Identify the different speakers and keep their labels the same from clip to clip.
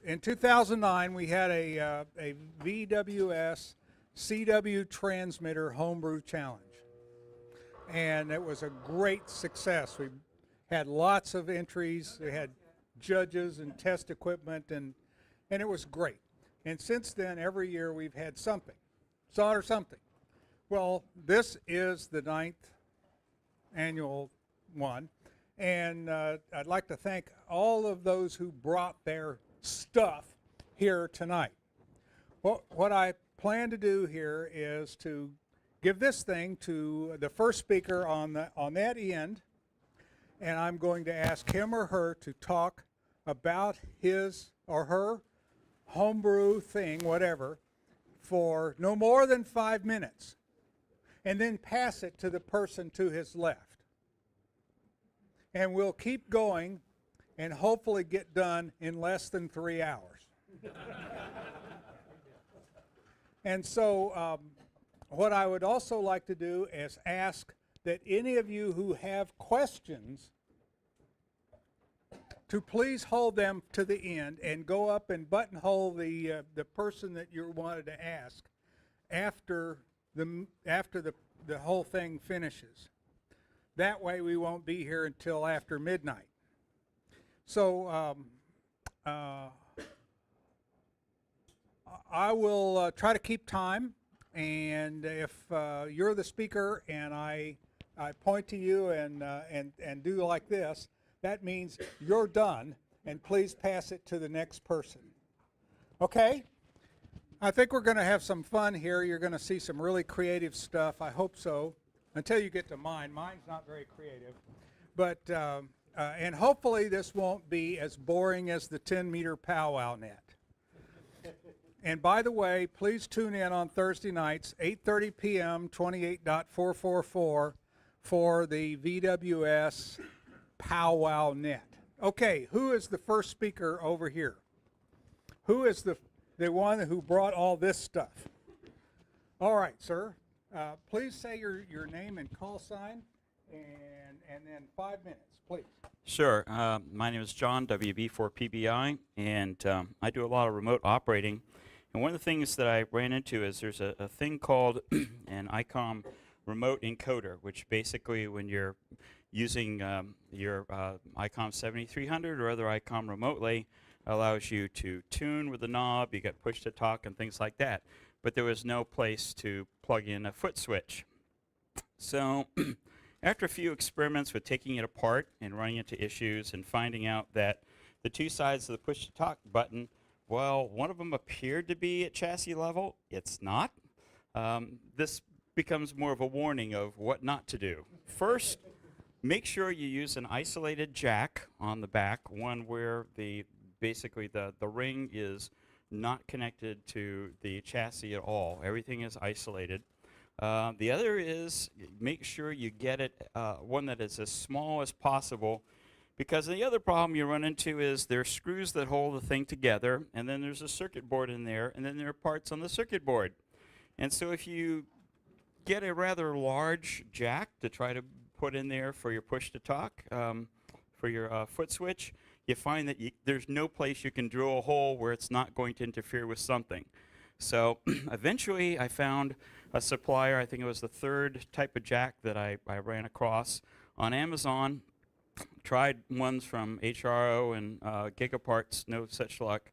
Speaker 1: in 2009, we had a VWS CW transmitter homebrew challenge. And it was a great success. We had lots of entries. We had judges and test equipment, and it was great. And since then, every year we've had something, solder something. Well, this is the 9th annual one, and I'd like to thank all of those who brought their stuff here tonight. What I plan to do here is to give this thing to the first speaker on that end, and I'm going to ask him or her to talk about his or her homebrew thing, whatever, for no more than 5 minutes, and then pass it to the person to his left. And we'll keep going and hopefully get done in less than 3 hours. And so what I would also like to do is ask that any of you who have questions to please hold them to the end and go up and buttonhole the person that you wanted to ask after the whole thing finishes. That way we won't be here until after midnight. So I will try to keep time, and if you're the speaker and I point to you and do like this, that means you're done, and please pass it to the next person. Okay? I think we're going to have some fun here. You're going to see some really creative stuff. I hope so. Until you get to mine. Mine's not very creative. But, and hopefully this won't be as boring as the 10-meter powwow net. And by the way, please tune in on Thursday nights, 8:30 p.m., 28.444 for the VWS powwow net. Okay, who is the first speaker over here? Who is the one who brought all this stuff? All right, sir. Please say your name and call sign, and then 5 minutes, please.
Speaker 2: Sure. My name is John, WB4PBI, and I do a lot of remote operating. And one of the things that I ran into is there's a thing called an ICOM remote encoder, which basically when you're using your ICOM 7300 or other ICOM remotely allows you to tune with the knob, you get push to talk and things like that. But there was no place to plug in a foot switch. So after a few experiments with taking it apart and running into issues and finding out that the two sides of the push to talk button, well, one of them appeared to be at chassis level. It's not. This becomes more of a warning of what not to do. First, make sure you use an isolated jack on the back, one where basically the ring is not connected to the chassis at all. Everything is isolated. The other is make sure you get it one that is as small as possible, because the other problem you run into is there are screws that hold the thing together, and then there's a circuit board in there, and then there are parts on the circuit board. And so if you get a rather large jack to try to put in there for your push to talk, for your foot switch, you find that there's no place you can drill a hole where it's not going to interfere with something. So eventually I found a supplier. I think it was the third type of jack that I ran across on Amazon. Tried ones from HRO and Gigaparts, no such luck.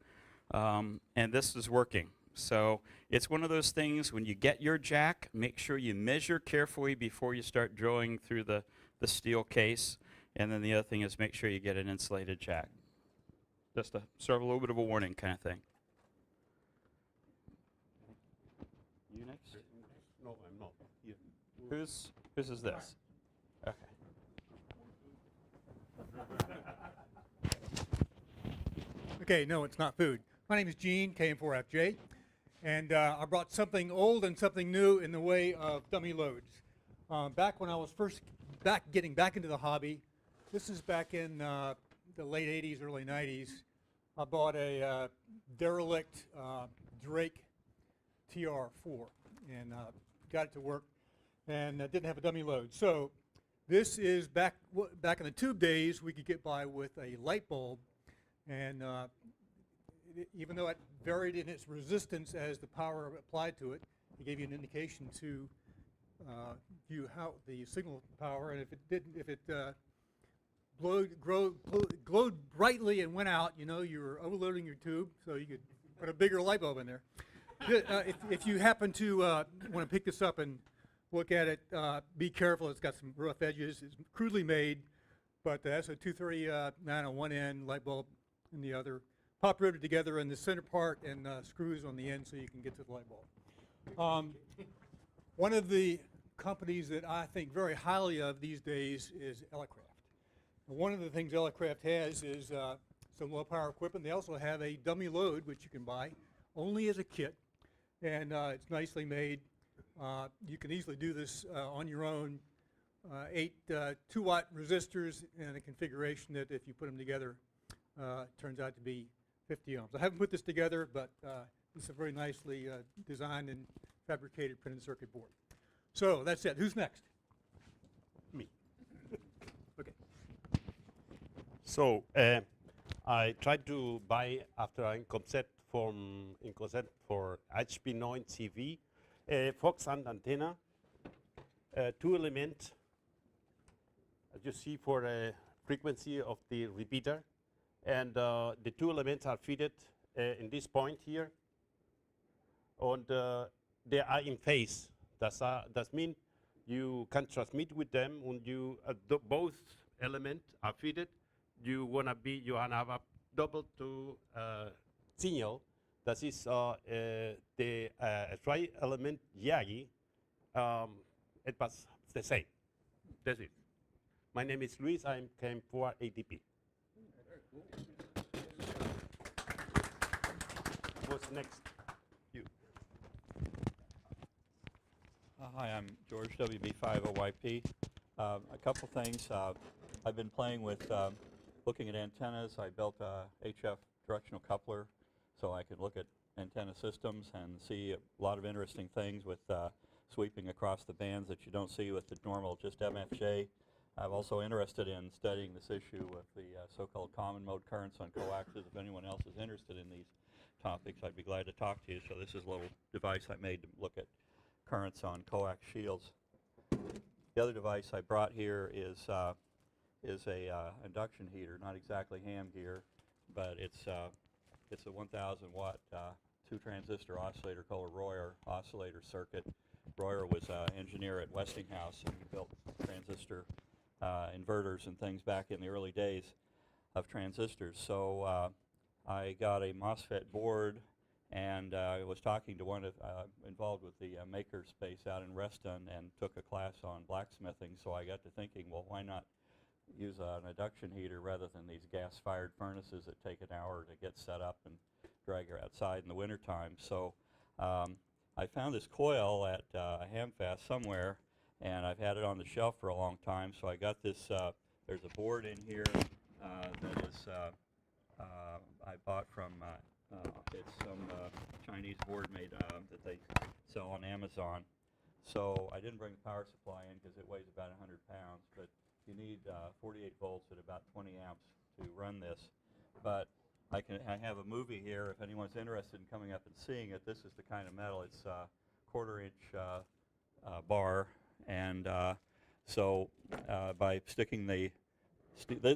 Speaker 2: And this is working. So it's one of those things, when you get your jack, make sure you measure carefully before you start drilling through the steel case. And then the other thing is make sure you get an insulated jack. Just to serve a little bit of a warning kind of thing. You next?
Speaker 3: No, I'm not. You.
Speaker 2: Whose is this? Okay.
Speaker 1: Okay, no, it's not food. My name is Gene, KM4FJ, and I brought something old and something new in the way of dummy loads. Back when I was first getting back into the hobby, this is back in the late 80s, early 90s, I bought a derelict Drake TR4 and got it to work, and didn't have a dummy load. So this is back in the tube days, we could get by with a light bulb, and
Speaker 4: even though it varied in its resistance as the power applied to it, it gave you an indication to view how the signal power, and if it didn't, if it glowed brightly and went out, you know, you were overloading your tube, so you could put a bigger light bulb in there. If you happen to want to pick this up and look at it, be careful. It's got some rough edges. It's crudely made, but that's a 239 on one end, light bulb in the other. Pop riveted together in the center part and screws on the end so you can get to the light bulb. One of the companies that I think very highly of these days is Elecraft. And one of the things Elecraft has is some low power equipment. They also have a dummy load, which you can buy only as a kit, and it's nicely made. You can easily do this on your own. 8 2-watt resistors in a configuration that, if you put them together, turns out to be 50 ohms. I haven't put this together, but it's a very nicely designed and fabricated printed circuit board. So that's it. Who's next?
Speaker 3: Me.
Speaker 4: Okay.
Speaker 3: So I tried to buy after a concept for HP9 TV, Fox and antenna, 2 elements, as you see for the frequency of the repeater, and the 2 elements are fitted in this point here, and they are in phase. That means you can transmit with them when you both elements are fitted. You wanna have a double to signal. That is the tri-element Yagi. It was the same. That's it. My name is Luis. I came for ATP. What's next? You.
Speaker 5: Hi, I'm George, WB50YP. A couple things. I've been playing with looking at antennas. I built a HF directional coupler so I could look at antenna systems and see a lot of interesting things with sweeping across the bands that you don't see with the normal just MFJ. I'm also interested in studying this issue with the so-called common mode currents on coaxes. If anyone else is interested in these topics, I'd be glad to talk to you. So this is a little device I made to look at currents on coax shields. The other device I brought here is a induction heater, not exactly ham gear, but it's a 1,000 watt 2 transistor oscillator called a Royer oscillator circuit. Royer was an engineer at Westinghouse, and he built transistor inverters and things back in the early days of transistors. So I got a MOSFET board, and I was talking to one involved with the maker space out in Reston, and took a class on blacksmithing. So I got to thinking, well, why not use an induction heater rather than these gas-fired furnaces that take an hour to get set up and drag her outside in the wintertime. So I found this coil at a Hamfast somewhere, and I've had it on the shelf for a long time. So I got this, there's a board in here that is, I bought from, it's some Chinese board made that they sell on Amazon. So I didn't bring the power supply in because it weighs about 100 pounds, but you need 48 volts at about 20 amps to run this. But I have a movie here if anyone's interested in coming up and seeing it. This is the kind of metal. It's a 1/4 inch bar, and so by sticking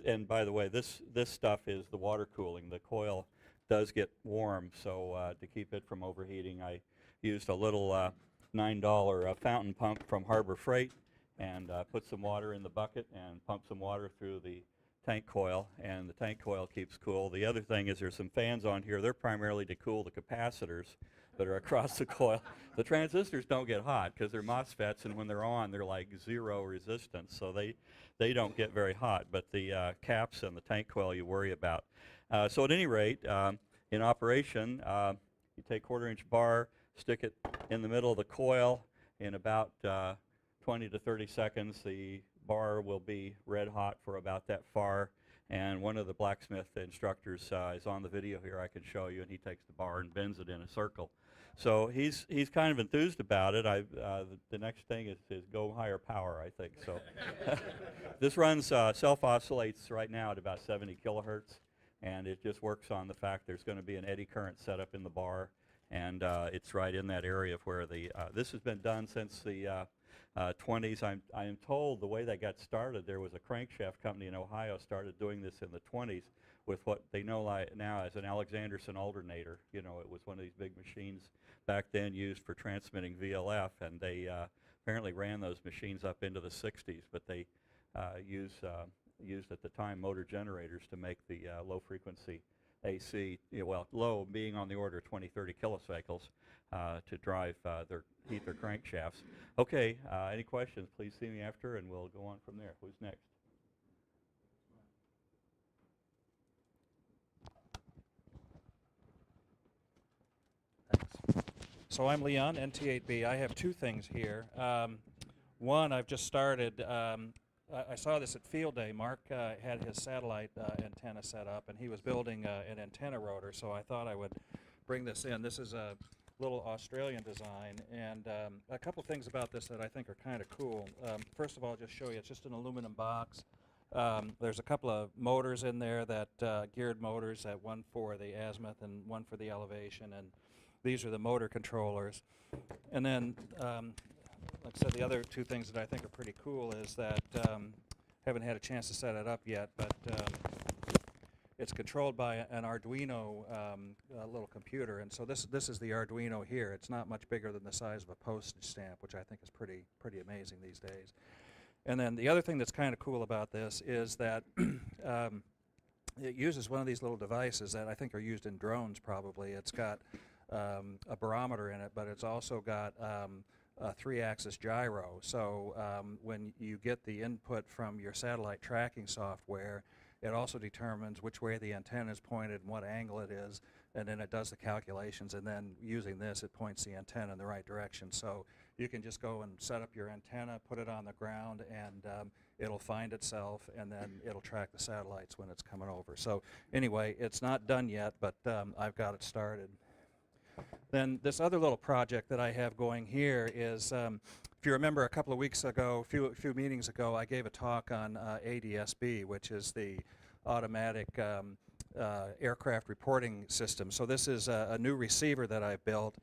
Speaker 5: and by the way, this stuff is the water cooling. The coil does get warm, so to keep it from overheating, I used a little $9 fountain pump from Harbor Freight, and put some water in the bucket and pump some water through the tank coil, and the tank coil keeps cool. The other thing is there's some fans on here. They're primarily to cool the capacitors that are across the coil. The transistors don't get hot because they're MOSFETs, and when they're on, they're like 0 resistance, so they don't get very hot. But the caps and the tank coil you worry about. So at any rate, in operation, you take 1/4 inch bar, stick it in the middle of the coil. In about 20 to 30 seconds, the bar will be red hot for about that far, and one of the blacksmith instructors is on the video here. I can show you, and he takes the bar and bends it in a circle. So he's kind of enthused about it. The next thing is go higher power, I think. So this runs self-oscillates right now at about 70 kilohertz. and it just works on the fact there's going to be an eddy current set up in the bar, and it's right in that area of where the, this has been done since the 20s. I am told the way they got started, there was a crankshaft company in Ohio started doing this in the 20s with what they know now as an Alexanderson alternator. You know, it was one of these big machines back then used for transmitting VLF, and they apparently ran those machines up into the 60s, but they used at the time motor generators to make the low frequency AC, well, low being on the order of 20, 30 kilocycles to drive heat their crankshafts. Okay, any questions? Please see me after, and we'll go on from there. Who's next?
Speaker 6: So I'm Leon, NT8B. I have two things here. One, I've just started. I saw this at Field Day. Mark had his satellite antenna set up, and he was building an antenna rotor, so I thought I would bring this in. This is a little Australian design, and a couple things about this that I think are kind of cool. First of all, I'll just show you. It's just an aluminum box. There's a couple of motors in there, that geared motors, one for the azimuth and one for the elevation, and these are the motor controllers. And then, like I said, the other two things that I think are pretty cool is that, haven't had a chance to set it up yet, but it's controlled by an Arduino little computer. And so this is the Arduino here. It's not much bigger than the size of a postage stamp, which I think is pretty amazing these days. And then the other thing that's kind of cool about this is that it uses one of these little devices that I think are used in drones probably. It's got a barometer in it, but it's also got a 3-axis gyro. So when you get the input from your satellite tracking software, it also determines which way the antenna is pointed and what angle it is, and then it does the calculations, and then using this it points the antenna in the right direction. So you can just go and set up your antenna, put it on the ground, and it'll find itself, and then it'll track the satellites when it's coming over. So anyway, it's not done yet, but I've got it started. Then this other little project that I have going here is, if you remember a couple of weeks ago, a few meetings ago, I gave a talk on ADSB, which is the automatic aircraft reporting system. So this is a new receiver that I built.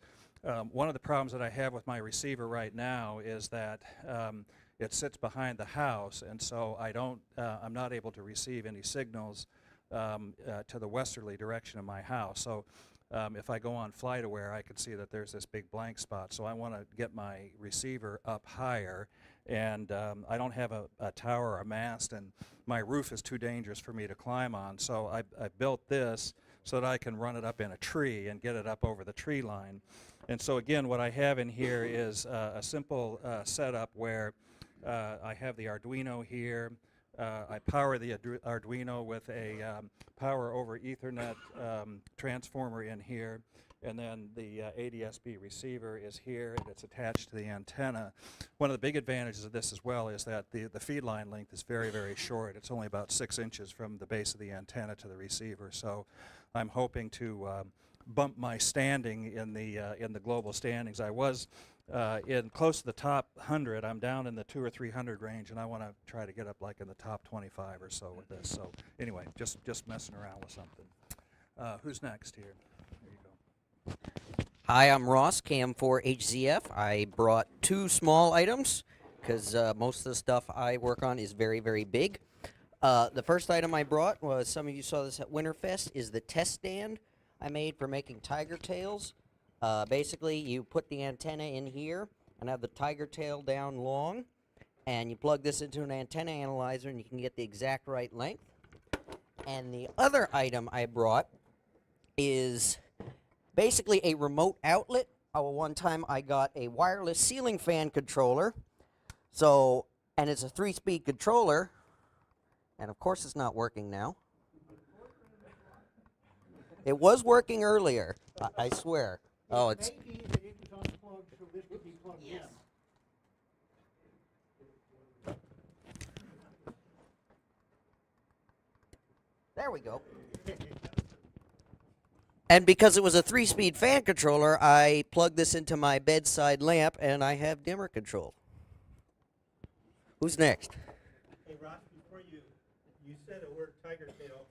Speaker 6: One of the problems that I have with my receiver right now is that it sits behind the house, and so I'm not able to receive any signals to the westerly direction of my house. So if I go on FlightAware, I can see that there's this big blank spot. So I want to get my receiver up higher, and I don't have a tower or a mast, and my roof is too dangerous for me to climb on. So I built this so that I can run it up in a tree and get it up over the tree line. And so again, what I have in here is a simple setup where I have the Arduino here. I power the Arduino with a power over Ethernet transformer in here, and then the ADSB receiver is here, and it's attached to the antenna. One of the big advantages of this as well is that the feed line length is very, very short. It's only about 6 inches from the base of the antenna to the receiver. So I'm hoping to bump my standing in the global standings. I was in close to the top 100. I'm down in the 200 or 300 range, and I want to try to get up like in the top 25 or so with this. So anyway, just messing around with something. Who's next here? There you go.
Speaker 7: Hi, I'm Ross, Cam4HZF. I brought 2 small items because most of the stuff I work on is very, very big. The first item I brought was, some of you saw this at Winterfest, is the test stand I made for making tiger tails. Basically, you put the antenna in here and have the tiger tail down long, and you plug this into an antenna analyzer and you can get the exact right length. And the other item I brought is basically a remote outlet. One time I got a wireless ceiling fan controller, and it's a 3-speed controller, and of course it's not working now. It was working earlier, I swear. Oh, it's... Yes. There we go. And because it was a 3-speed fan controller, I plugged this into my bedside lamp, and I have dimmer control. Who's next?
Speaker 4: Hey, Ross, before you said the word tiger tail,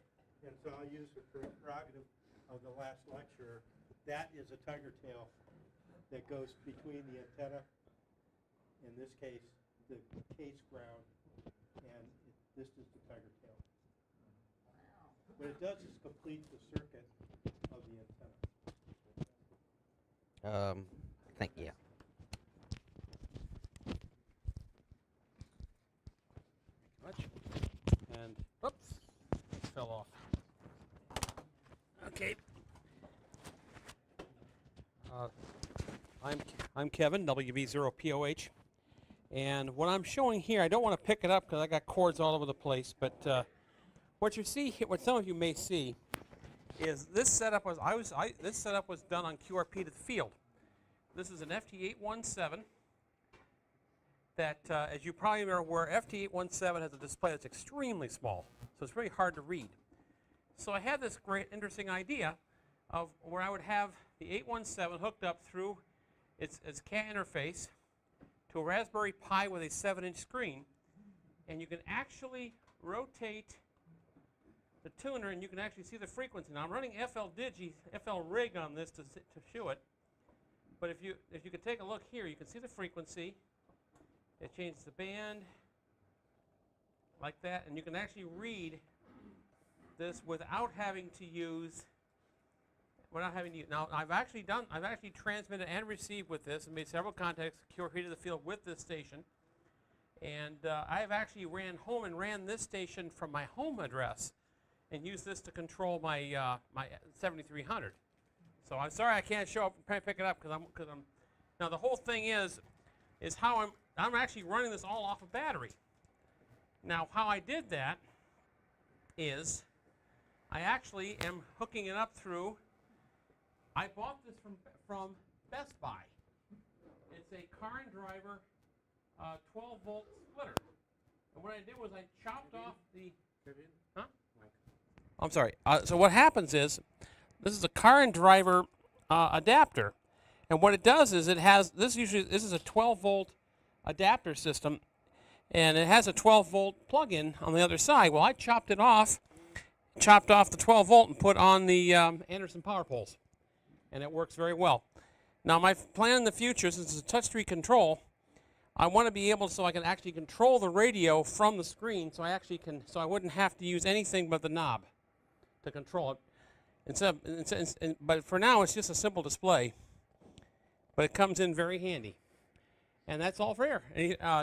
Speaker 4: and
Speaker 8: so I'll use the prerogative of the last lecturer. That is a tiger tail that goes between the antenna, in this case, the case ground, and this is the tiger tail. What it does is complete the circuit of the antenna.
Speaker 7: Yeah.
Speaker 9: Much. And, oops, it fell off. Okay. I'm Kevin, WB0POH. And what I'm showing here, I don't want to pick it up because I got cords all over the place, but what you see here, what some of you may see, is this setup was this setup was done on QRP to the field. This is an FT817 that, as you probably are aware, FT817 has a display that's extremely small, so it's very hard to read. So I had this great, interesting idea of where I would have the 817 hooked up through its CAT interface to a Raspberry Pi with a 7-inch screen, and you can actually rotate the tuner, and you can actually see the frequency. Now I'm running FL rig on this to show it, but if you could take a look here, you can see the frequency. It changes the band like that, and you can actually read this without having to use. Now I've actually transmitted and received with this and made several contacts, QRP to the field with this station, and I have actually ran this station from my home address and used this to control my my 7300. So I'm sorry I can't show up and pick it up because I'm. Now the whole thing is how I'm actually running this all off a battery. Now how I did that is I actually am hooking it up through. I bought this from Best Buy. It's a car and driver 12-volt splitter. And what I did was I chopped off the. Huh? I'm sorry. So what happens is, this is a car and driver adapter, and what it does is it has this is a 12-volt adapter system, and it has a 12-volt plug-in on the other side. Well, I chopped off the 12-volt and put on the Anderson power poles, and it works very well. Now my plan in the future, since it's a touchscreen control, I want to be able so I can actually control the radio from the screen, so I wouldn't have to use anything but the knob to control it. But for now, it's just a simple display, but it comes in very handy. And that's all for here.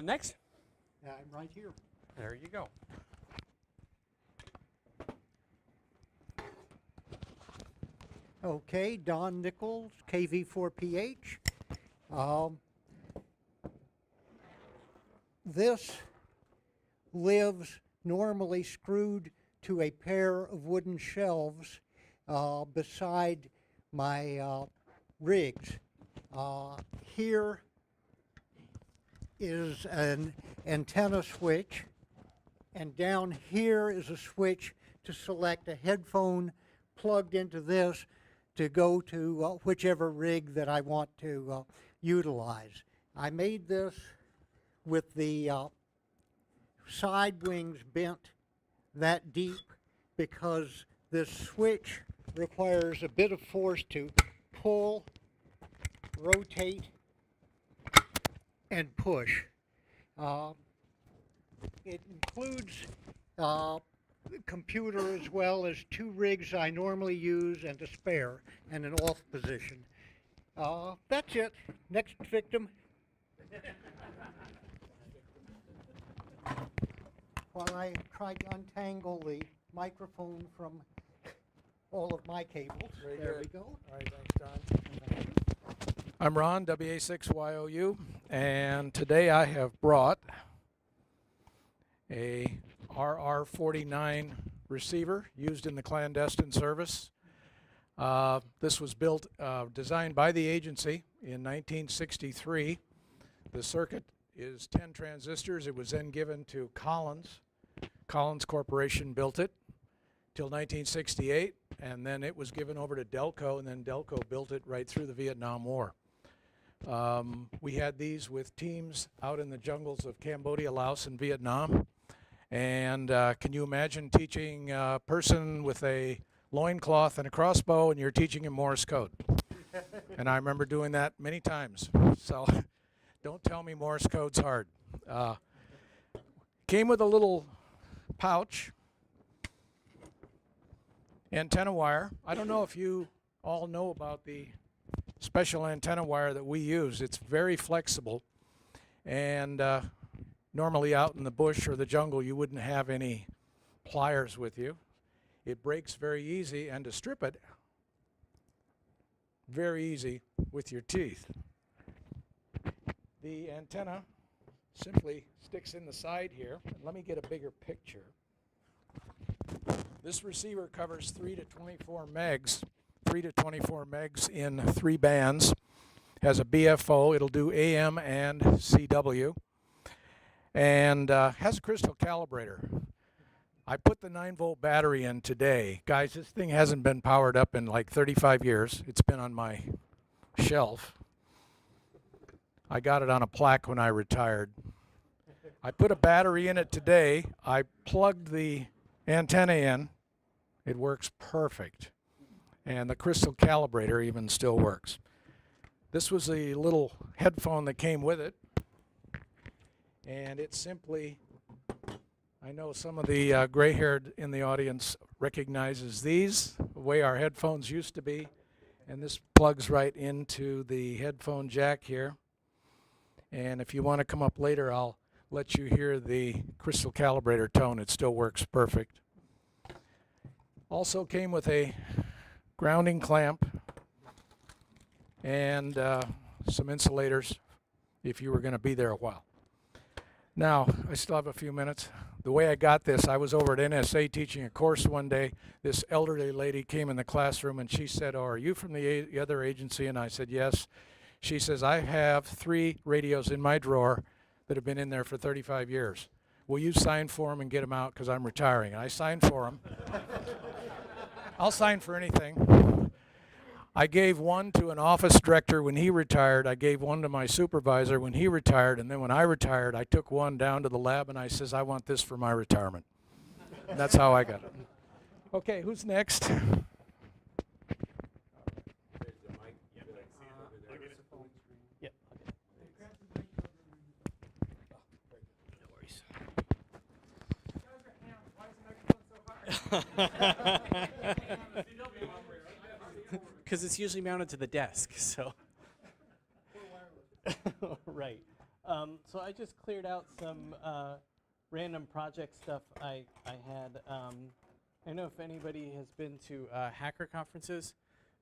Speaker 9: Next.
Speaker 8: I'm right here.
Speaker 9: There you go.
Speaker 8: Okay, Don Nichols, KV4PH. This lives normally screwed to a pair of wooden shelves beside my rigs. Here is an antenna switch, and down here is a switch to select a headphone plugged into this to go to whichever rig that I want to utilize. I made this with the side wings bent that deep because this switch requires a bit of force to pull, rotate, and push. It includes computer as well as 2 rigs I normally use and a spare and an off position. That's it. Next victim. While I try to untangle the microphone from all of my cables. There we go.
Speaker 10: All right, thanks, John. I'm Ron, WA6YOU, and today I have brought a RR49 receiver used in the clandestine service. This was built, designed by the agency in 1963. The circuit is 10 transistors. It was then given to Collins. Collins Corporation built it till 1968, and then it was given over to Delco, and then Delco built it right through the Vietnam War. We had these with teams out in the jungles of Cambodia, Laos, and Vietnam, And can you imagine teaching a person with a loincloth and a crossbow and you're teaching him Morse code? And I remember doing that many times. So don't tell me Morse code's hard. Came with a little pouch, antenna wire. I don't know if you all know about the special antenna wire that we use. It's very flexible, and normally out in the bush or the jungle you wouldn't have any pliers with you. It breaks very easy, and to strip it, very easy with your teeth. The antenna simply sticks in the side here. Let me get a bigger picture. This receiver covers 3 to 24 megs, 3 to 24 megs in 3 bands. Has a BFO. It'll do AM and CW. And has a crystal calibrator. I put the 9-volt battery in today. Guys, this thing hasn't been powered up in like 35 years. It's been on my shelf. I got it on a plaque when I retired. I put a battery in it today. I plugged the antenna in. It works perfect. And the crystal calibrator even still works. This was the little headphone that came with it. And it simply, I know some of the gray-haired in the audience recognizes these, the way our headphones used to be. And this plugs right into the headphone jack here. And if you want to come up later, I'll let you hear the crystal calibrator tone. It still works perfect. Also came with a grounding clamp and some insulators if you were going to be there a while. Now, I still have a few minutes. The way I got this, I was over at NSA teaching a course one day. This elderly lady came in the classroom and she said, "Oh, are you from the other agency?" And I said, "Yes." She says, "I have 3 radios in my drawer that have been in there for 35 years. Will you sign for them and get them out because I'm retiring?" And I signed for them. I'll sign for anything. I gave one to an office director when he retired. I gave one to my supervisor when he retired. And then when I retired, I took one down to the lab and I says, "I want this for my retirement." And that's how I got it. Okay, who's next?
Speaker 11: Because it's usually mounted to the desk, so. Right. So I just cleared out some random project stuff I had. I don't know if anybody has been to hacker conferences,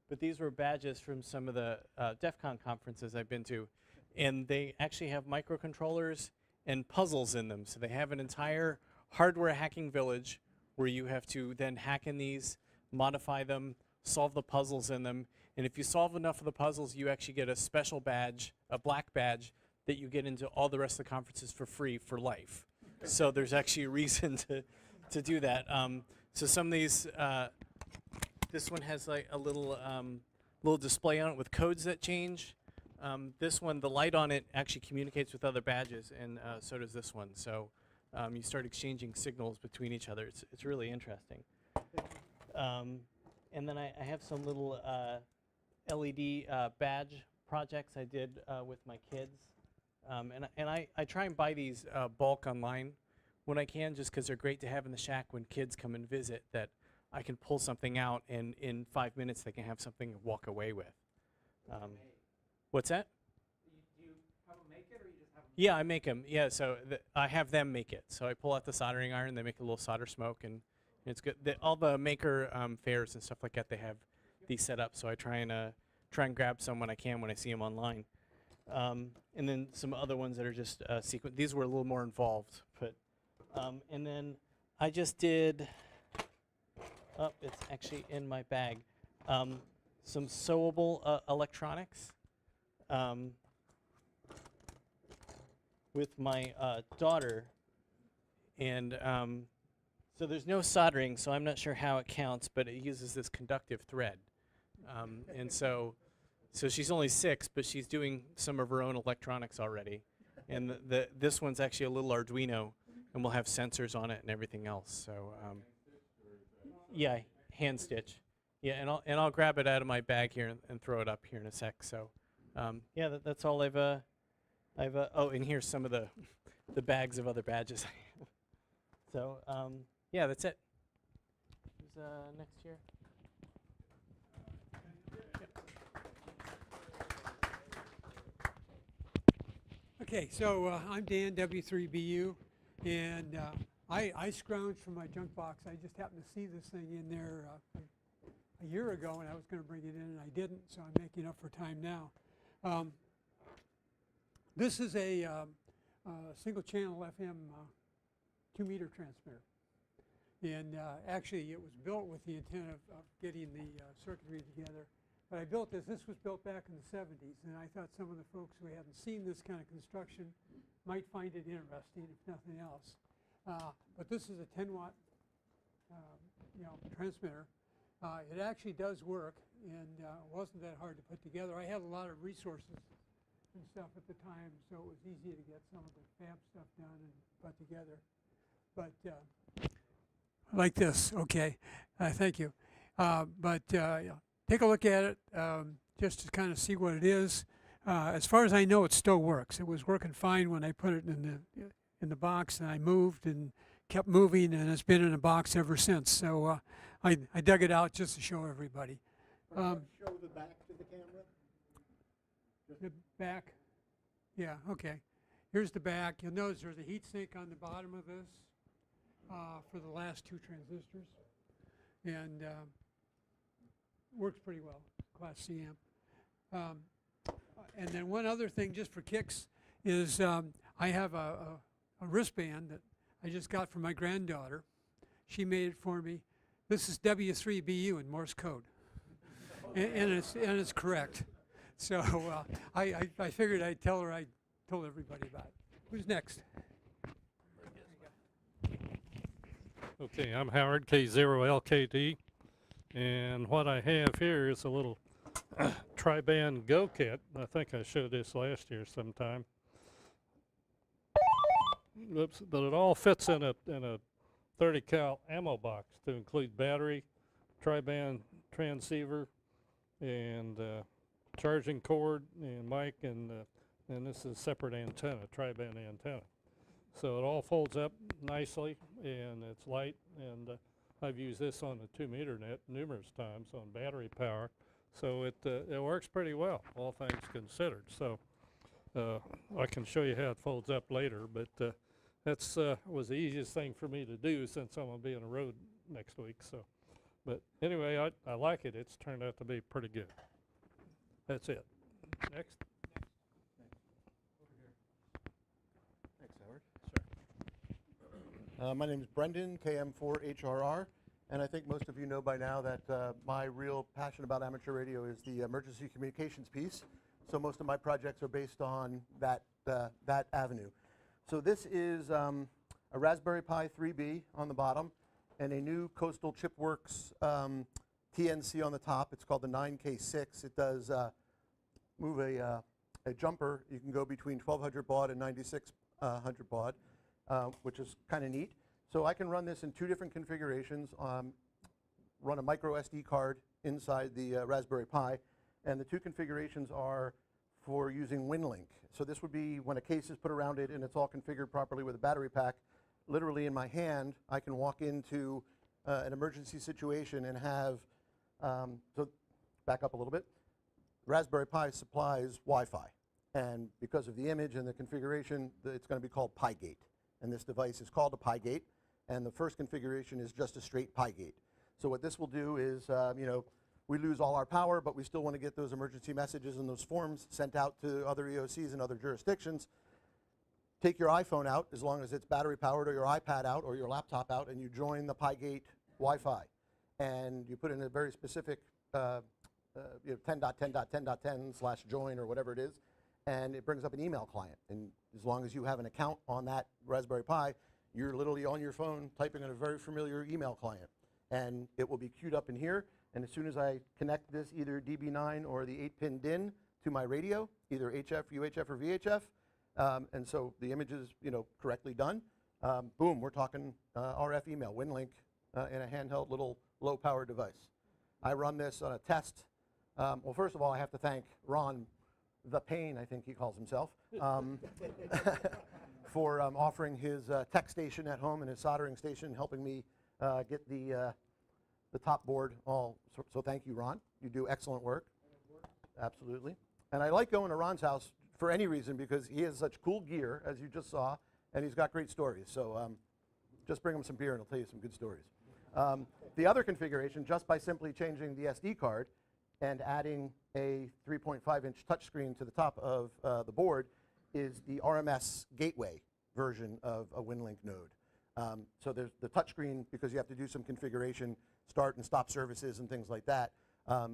Speaker 11: but these were badges from some of the DEF CON conferences I've been to. And they actually have microcontrollers and puzzles in them. So they have an entire hardware hacking village where you have to then hack in these, modify them, solve the puzzles in them. And if you solve enough of the puzzles, you actually get a special badge, a black badge, that you get into all the rest of the conferences for free for life. So there's actually a reason to do that. So some of these, this one has like a little display on it with codes that change. This one, the light on it actually communicates with other badges, and so does this one. So you start exchanging signals between each other. It's really interesting. And then I have some little LED badge projects I did with my kids. And I try and buy these bulk online when I can, just because they're great to have in the shack when kids come and visit, that I can pull something out and in 5 minutes they can have something to walk away with. What's that? Do you have them make it, or you just have them? Yeah, I make them. Yeah, so I have them make it. So I pull out the soldering iron, they make a little solder smoke, and it's good. All the maker fairs and stuff like that, they have these set up. So I try and grab some when I can when I see them online. And then some other ones that are just sequence. These were a little more involved, but and then I just did. Oh, it's actually in my bag. Some sewable electronics. With my daughter, and so there's no soldering, so I'm not sure how it counts, but it uses this conductive thread, and so she's only 6, but she's doing some of her own electronics already, and this one's actually a little Arduino, and we'll have sensors on it and everything else. So yeah, hand stitch. Yeah, and I'll grab it out of my bag here and throw it up here in a sec. So yeah, that's all I've oh, and here's some of the bags of other badges. So yeah, that's it. Who's next year?
Speaker 12: Okay, so I'm Dan, W3BU, and I scrounged from my junk box. I just happened to see this thing in there a year ago, and I was going to bring it in, and I didn't, so I'm making up for time now. This is a single-channel FM 2-meter transmitter, and actually it was built with the intent of getting the circuitry together. But I built this. This was built back in the 70s, and I thought some of the folks who hadn't seen this kind of construction might find it interesting, if nothing else. But this is a 10-watt, transmitter. It actually does work, and it wasn't that hard to put together. I had a lot of resources and stuff at the time, so it was easy to get some of the fab stuff done and put together. But like this, okay. Thank you. Take a look at it just to kind of see what it is. As far as I know, it still works. It was working fine when I put it in the box, and I moved and kept moving, and it's been in a box ever since. So I dug it out just to show everybody.
Speaker 8: Show the back to the camera.
Speaker 12: The back, yeah, okay. Here's the back. You'll notice there's a heat sink on the bottom of this for the last 2 transistors, and works pretty well, Class C amp. And then one other thing, just for kicks, is I have a wristband that I just got from my granddaughter. She made it for me. This is W3BU in Morse code, and it's correct. So I figured I'd tell her I told everybody about it. Who's next?
Speaker 13: Okay, I'm Howard, K0LKD, and what I have here is a little tri-band Go kit. I think I showed this last year sometime. Oops, but it all fits in a 30 cal ammo box to include battery, tri-band transceiver, and charging cord and mic, and this is a separate antenna, tri-band antenna. So it all folds up nicely, and it's light, and I've used this on the 2-meter net numerous times on battery power. So it works pretty well, all things considered. So I can show you how it folds up later, but that's was the easiest thing for me to do since I'm going to be on the road next week. So, but anyway, I like it. It's turned out to be pretty good. That's it. Next.
Speaker 14: Thanks, Howard. My name is Brendan, KM4HRR, and I think most of you know by now that my real passion about amateur radio is the emergency communications piece. So most of my projects are based on that avenue. So this is a Raspberry Pi 3B on the bottom and a new Coastal Chipworks TNC on the top. It's called the 9K6. It does move a jumper. You can go between 1200 baud and 9600 baud, which is kind of neat. So I can run this in 2 different configurations, run a micro SD card inside the Raspberry Pi, and the 2 configurations are for using WinLink. So this would be when a case is put around it and it's all configured properly with a battery pack. Literally in my hand, I can walk into an emergency situation and have, so back up a little bit, Raspberry Pi supplies Wi-Fi. And because of the image and the configuration, it's going to be called Pi-Gate. And this device is called a Pi-Gate. And the first configuration is just a straight Pi-Gate. So what this will do is, we lose all our power, but we still want to get those emergency messages and those forms sent out to other EOCs and other jurisdictions. Take your iPhone out, as long as it's battery powered, or your iPad out, or your laptop out, and you join the Pi-Gate Wi-Fi. And you put in a very specific 10.10.10.10/join or whatever it is, and it brings up an email client. And as long as you have an account on that Raspberry Pi, you're literally on your phone typing in a very familiar email client. And it will be queued up in here. And as soon as I connect this, either DB9 or the 8-pin DIN to my radio, either HF, UHF, or VHF, and so the image is correctly done, boom, we're talking RF email, WinLink, in a handheld little low-power device. I run this on a test. Well, first of all, I have to thank Ron, the Pain, I think he calls himself, for offering his tech station at home and his soldering station, helping me get the top board all. So thank you, Ron. You do excellent work. Absolutely. And I like going to Ron's house for any reason because he has such cool gear, as you just saw, and he's got great stories. So just bring him some beer and he'll tell you some good stories. The other configuration, just by simply changing the SD card and adding a 3.5-inch touchscreen to the top of the board, is the RMS gateway version of a WinLink node. So there's the touchscreen because you have to do some configuration, start and stop services and things like that.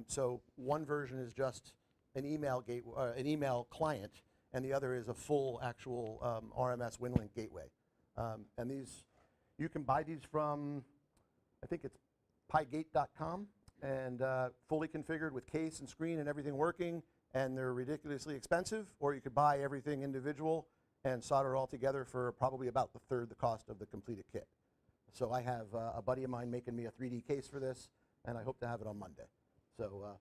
Speaker 14: So one version is just an email an email client, and the other is a full actual RMS WinLink gateway. And these, you can buy these from, I think it's pygate.com, and fully configured with case and screen and everything working, and they're ridiculously expensive. Or you could buy everything individual and solder it all together for probably about the third the cost of the completed kit. So I have a buddy of mine making me a 3D case for this, and I hope to have it on Monday. So,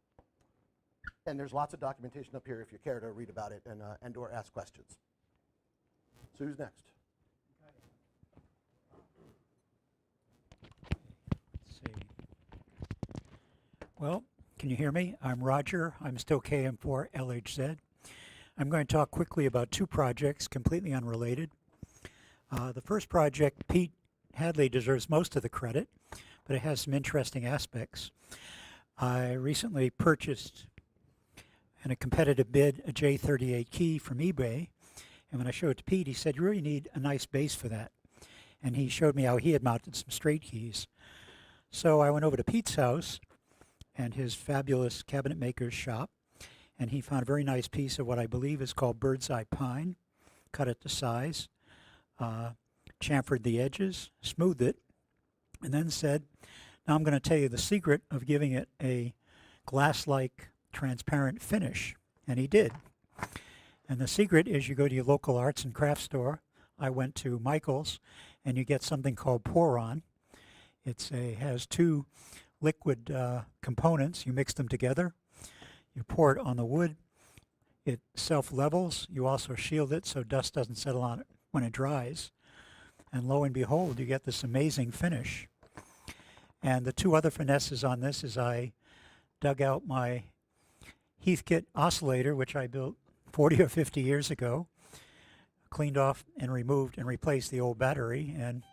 Speaker 14: and there's lots of documentation up here if you care to read about it and or ask questions. So who's next?
Speaker 15: Let's see. Well, can you hear me? I'm Roger. I'm still KM4LHZ. I'm going to talk quickly about two projects completely unrelated. The first project, Pete Hadley deserves most of the credit, but it has some interesting aspects. I recently purchased, in a competitive bid, a J38 key from eBay, and when I showed it to Pete, he said, you really need a nice base for that. And he showed me how he had mounted some straight keys. So I went over to Pete's house and his fabulous cabinet maker's shop, and he found a very nice piece of what I believe is called bird's eye pine, cut it to size, chamfered the edges, smoothed it, and then said, now I'm going to tell you the secret of giving it a glass-like transparent finish. And he did. And the secret is you go to your local arts and crafts store. I went to Michael's, and you get something called Pour-On. Has two liquid components. You mix them together. You pour it on the wood. It self-levels. You also shield it so dust doesn't settle on it when it dries. And lo and behold, you get this amazing finish. And the two other finesses on this is I dug out my Heathkit oscillator, which I built 40 or 50 years ago, cleaned off and removed and replaced the old battery, and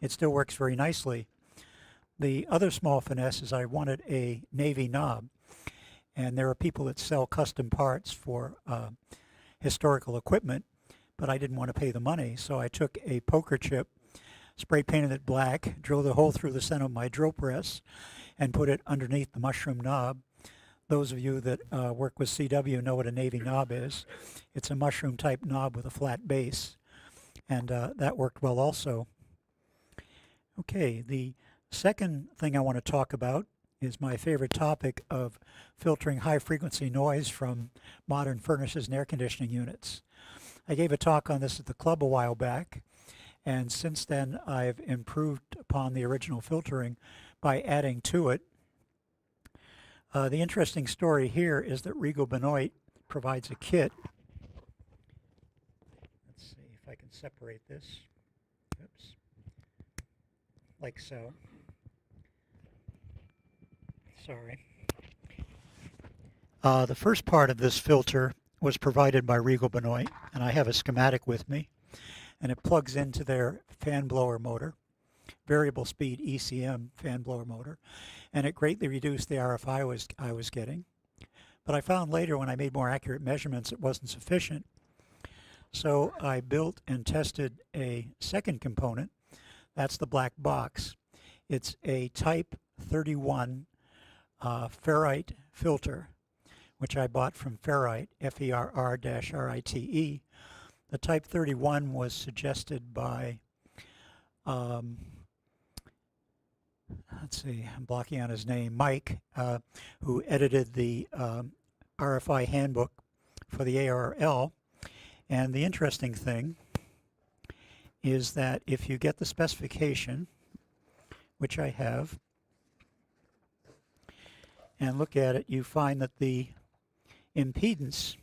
Speaker 15: it still works very nicely. The other small finesse is I wanted a Navy knob, and there are people that sell custom parts for historical equipment, but I didn't want to pay the money, so I took a poker chip, spray painted it black, drilled a hole through the center of my drill press, and put it underneath the mushroom knob. Those of you that work with CW know what a Navy knob is. It's a mushroom type knob with a flat base, and that worked well also. Okay, the second thing I want to talk about is my favorite topic of filtering high frequency noise from modern furnaces and air conditioning units. I gave a talk on this at the club a while back, and since then I've improved upon the original filtering by adding to it. The interesting story here is that Regal Benoit provides a kit. Let's see if I can separate this. Oops. Like so. Sorry. The first part of this filter was provided by Regal Benoit, and I have a schematic with me, and it plugs into their fan blower motor, variable speed ECM fan blower motor, and it greatly reduced the RF I was getting. But I found later when I made more accurate measurements it wasn't sufficient. So I built and tested a second component. That's the black box. It's a Type 31 ferrite filter, which I bought from Ferrite, Ferrite. The Type 31 was suggested by, let's see, I'm blocking on his name, Mike, who edited the RFI handbook for the ARL. And the interesting thing is that if you get the specification, which I have, and look at it, you find that the impedance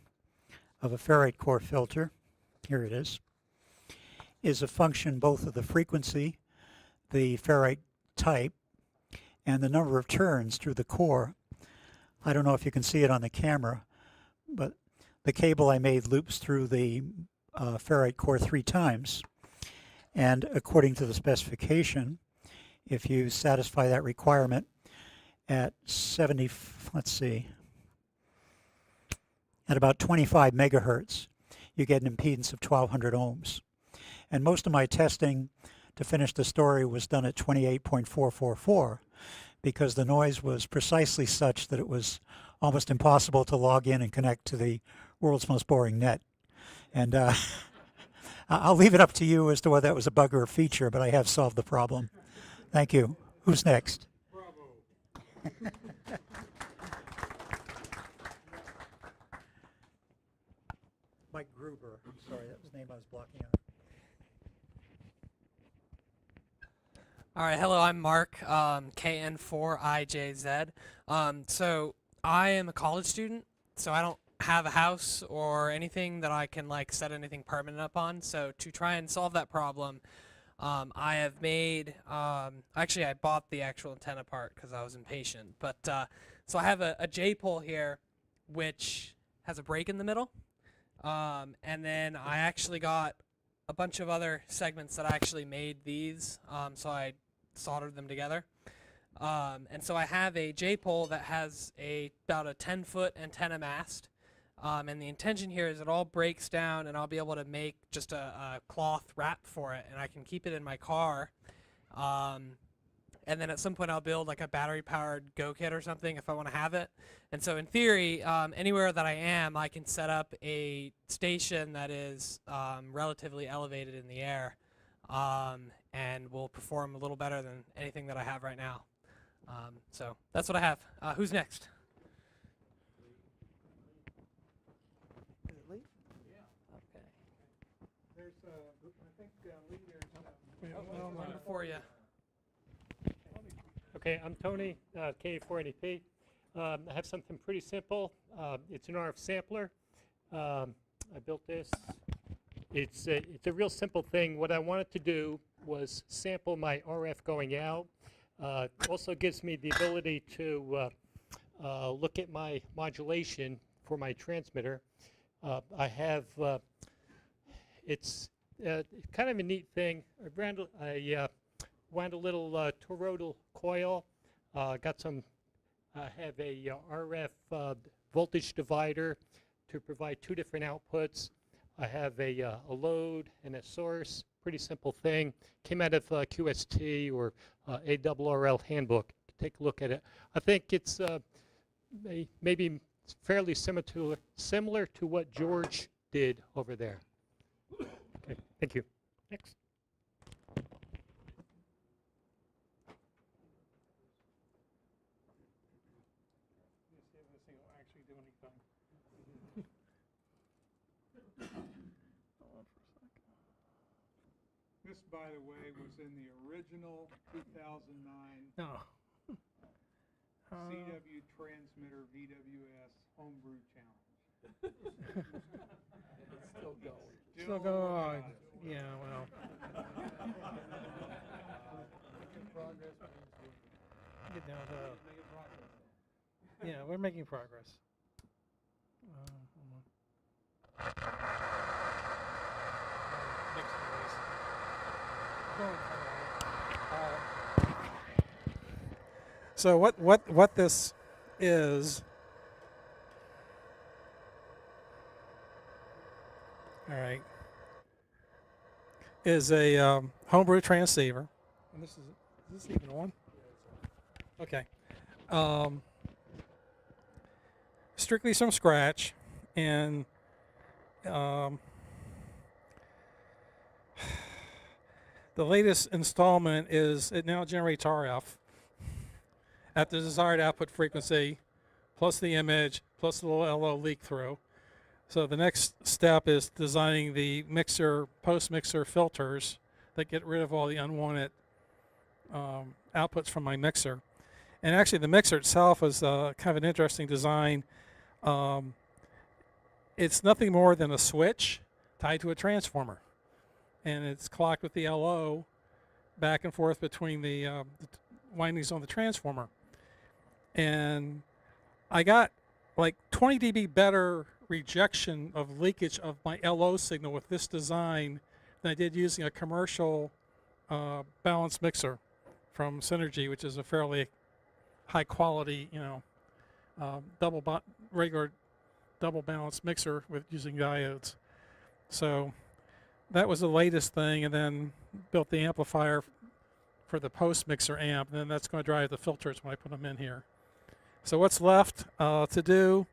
Speaker 15: of a ferrite core filter, here it is a function both of the frequency, the ferrite type, and the number of turns through the core. I don't know if you can see it on the camera, but the cable I made loops through the ferrite core 3 times. And according to the specification, if you satisfy that requirement at at about 25 megahertz, you get an impedance of 1200 ohms. And most of my testing to finish the story was done at 28.444 because the noise was precisely such that it was almost impossible to log in and connect to the world's most boring net. And I'll leave it up to you as to whether that was a bug or a feature, but I have solved the problem. Thank you. Who's next? Bravo. Mike Gruber. I'm sorry, that was the name I was blocking out.
Speaker 16: All right, hello, I'm Mark, KN4IJZ. So I am a college student, so I don't have a house or anything that I can like set anything permanent up on. So to try and solve that problem, I have made, actually I bought the actual antenna part because I was impatient. But so I have a J-pole here which has a break in the middle. And then I actually got a bunch of other segments that I actually made these, so I soldered them together. And so I have a J-pole that has about a 10-foot antenna mast. And the intention here is it all breaks down and I'll be able to make just a cloth wrap for it, and I can keep it in my car. And then at some point I'll build like a battery-powered Go Kit or something if I want to have it. And so in theory, anywhere that I am, I can set up a station that is relatively elevated in the air and will perform a little better than anything that I have right now. So that's what I have. Who's next?
Speaker 8: Is it Lee?
Speaker 16: Okay.
Speaker 1: There's, I think, Lee, there's
Speaker 16: One before you.
Speaker 13: Okay, I'm Tony, K4NEP. I have something pretty simple. It's an RF sampler. I built this. It's a real simple thing. What I wanted to do was sample my RF going out. Also gives me the ability to look at my modulation for my transmitter. I have, it's kind of a neat thing. I wound a little toroidal coil. Got some, I have a RF voltage divider to provide 2 different outputs. I have a load and a source, pretty simple thing. Came out of QST or ARRL handbook. Take a look at it. I think it's maybe fairly similar to what George did over there. Okay, thank you. Next.
Speaker 1: This, by the way, was in the original 2009
Speaker 11: No.
Speaker 1: CW Transmitter VWS Homebrew Challenge.
Speaker 11: Still going.
Speaker 1: Still
Speaker 11: going.
Speaker 1: working on it.
Speaker 11: Yeah, well. Get down to. Yeah, we're making progress. Hold on. Mixed noise.
Speaker 6: So what this is, all right, is a homebrew transceiver. And is this even on? Okay. Strictly from scratch, and the latest installment is it now generates RF at the desired output frequency, plus the image, plus the little LO leak through. So the next step is designing the mixer, post-mixer filters
Speaker 12: that get rid of all the unwanted outputs from my mixer. And actually, the mixer itself is kind of an interesting design. It's nothing more than a switch tied to a transformer, and it's clocked with the LO back and forth between the windings on the transformer. And I got like 20 dB better rejection of leakage of my LO signal with this design than I did using a commercial balanced mixer from Synergy, which is a fairly high quality, regular double balanced mixer with using diodes. So that was the latest thing, and then built the amplifier for the post mixer amp, and then that's going to drive the filters when I put them in here. So what's left to do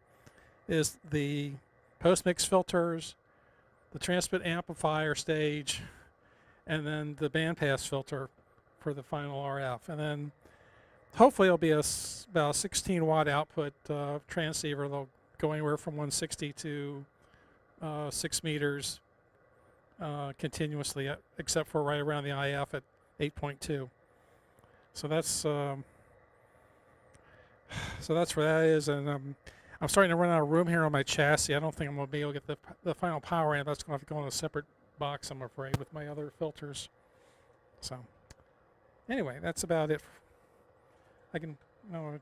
Speaker 12: is the post mix filters, the transmit amplifier stage, and then the bandpass filter for the final RF. And then hopefully it'll be about a 16 watt output transceiver. They'll go anywhere from 160 to 6 meters continuously, except for right around the IF at 8.2. So that's where that is, and I'm starting to run out of room here on my chassis. I don't think I'm going to be able to get the final power amp. That's going to have to go in a separate box, I'm afraid, with my other filters. So anyway, that's about it. I don't know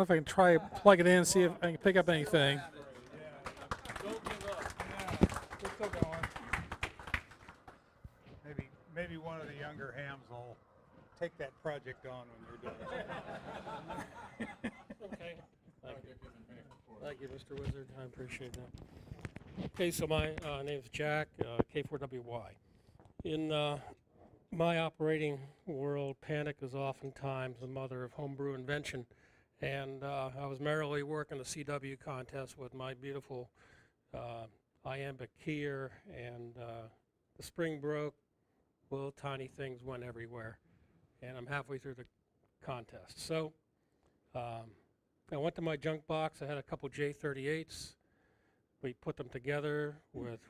Speaker 12: if I can try plug it in and see if I can pick up anything.
Speaker 1: Don't give up. Yeah, we're still going. Maybe one of the younger hams will take that project on when you're done.
Speaker 17: Okay. Thank you, Mr. Wizard. I appreciate that. Okay, so my name is Jack, K4WY. In my operating world, panic is oftentimes the mother of homebrew invention. And I was merrily working the CW contest with my beautiful iambic keyer, and the spring broke. Little tiny things went everywhere. And I'm halfway through the contest. So I went to my junk box. I had a couple J38s. We put them together with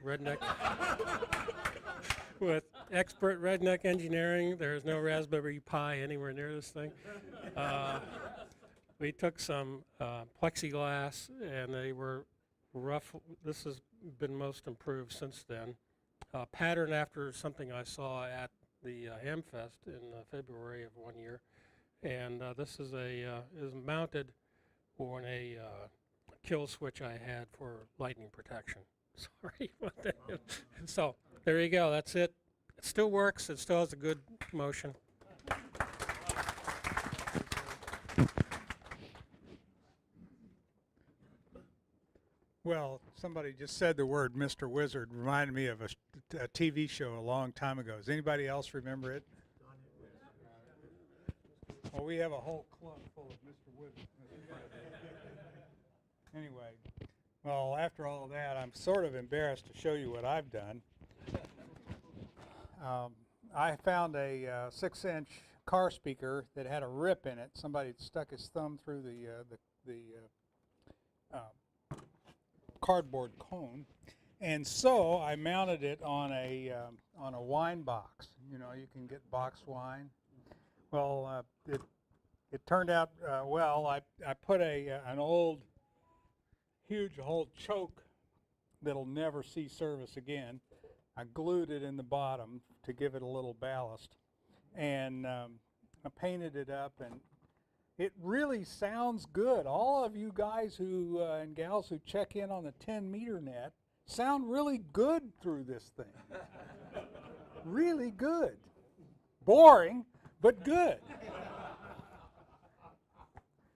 Speaker 17: with expert redneck engineering. There's no Raspberry Pi anywhere near this thing. We took some plexiglass, and they were rough. This has been most improved since then. Patterned after something I saw at the Hamfest in February of one year. And this is is mounted on a kill switch I had for lightning protection. Sorry about that. So there you go. That's it. It still works. It still has a good motion.
Speaker 1: Well, somebody just said the word Mr. Wizard. Reminded me of a TV show a long time ago. Does anybody else remember it? Well, we have a whole club full of Mr. Wizard. Anyway, well, after all of that, I'm sort of embarrassed to show you what I've done. I found a 6-inch car speaker that had a rip in it. Somebody had stuck his thumb through the cardboard cone, and so I mounted it on a wine box. You know, you can get box wine. Well, it turned out well. I put an old, huge old choke that'll never see service again. I glued it in the bottom to give it a little ballast, and I painted it up, and it really sounds good. All of you guys who and gals who check in on the 10-meter net sound really good through this thing. Really good. Boring, but good.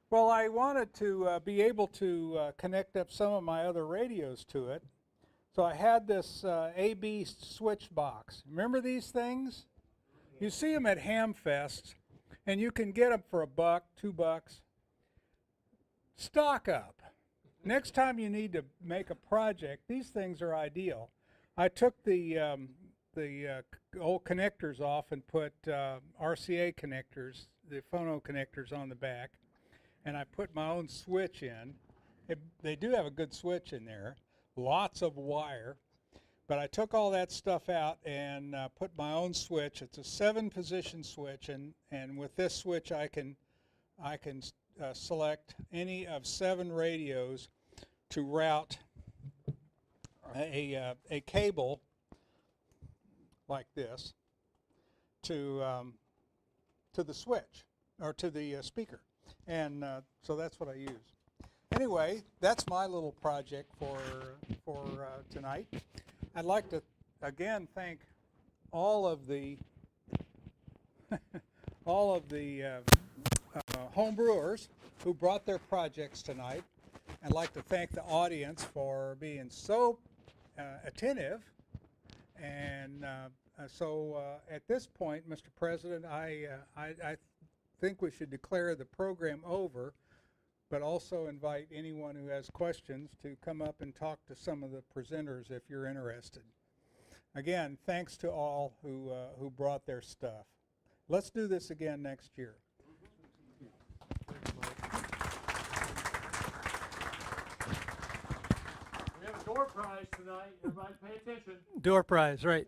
Speaker 1: Well, I wanted to be able to connect up some of my other radios to it. So I had this AB switch box. Remember these things? You see them at Hamfest, and you can get them for $1, $2. Stock up. Next time you need to make a project, these things are ideal. I took the old connectors off and put RCA connectors, the phono connectors on the back, and I put my own switch in. They do have a good switch in there, lots of wire, But I took all that stuff out and put my own switch. It's a 7-position switch, and with this switch I can select any of 7 radios to route a cable like this to the switch or to the speaker, and so that's what I use. Anyway, that's my little project for tonight. I'd like to again thank all of the home brewers who brought their projects tonight. I'd like to thank the audience for being so attentive. And so at this point, Mr. President, I think we should declare the program over, but also invite anyone who has questions to come up and talk to some of the presenters if you're interested. Again, thanks to all who brought their stuff. Let's do this again next year.
Speaker 17: We have a door prize tonight. Everybody pay attention.
Speaker 4: Door prize, right.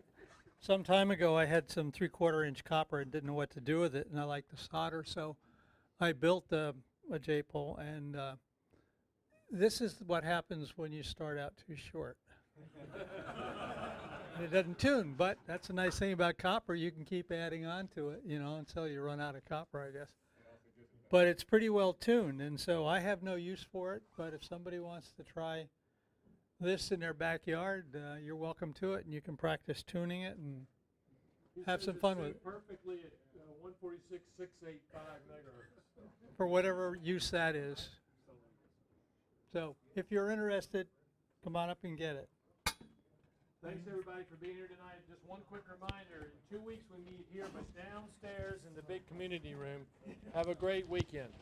Speaker 4: Some time ago I had some 3/4-inch copper and didn't know what to do with it, and I like to solder, so I built a J-pole, and this is what happens when you start out too short. And it doesn't tune, but that's a nice thing about copper. You can keep adding on to it, until you run out of copper, I guess. But it's pretty well tuned, and so I have no use for it, but if somebody wants to try this in their backyard, you're welcome to it, and you can practice tuning it and have some fun with it.
Speaker 17: Perfectly at 146.685 megahertz.
Speaker 4: For whatever use that is. So if you're interested, come on up and get it.
Speaker 17: Thanks everybody for being here tonight. Just one quick reminder, in 2 weeks we meet here but downstairs in the big community room. Have a great weekend.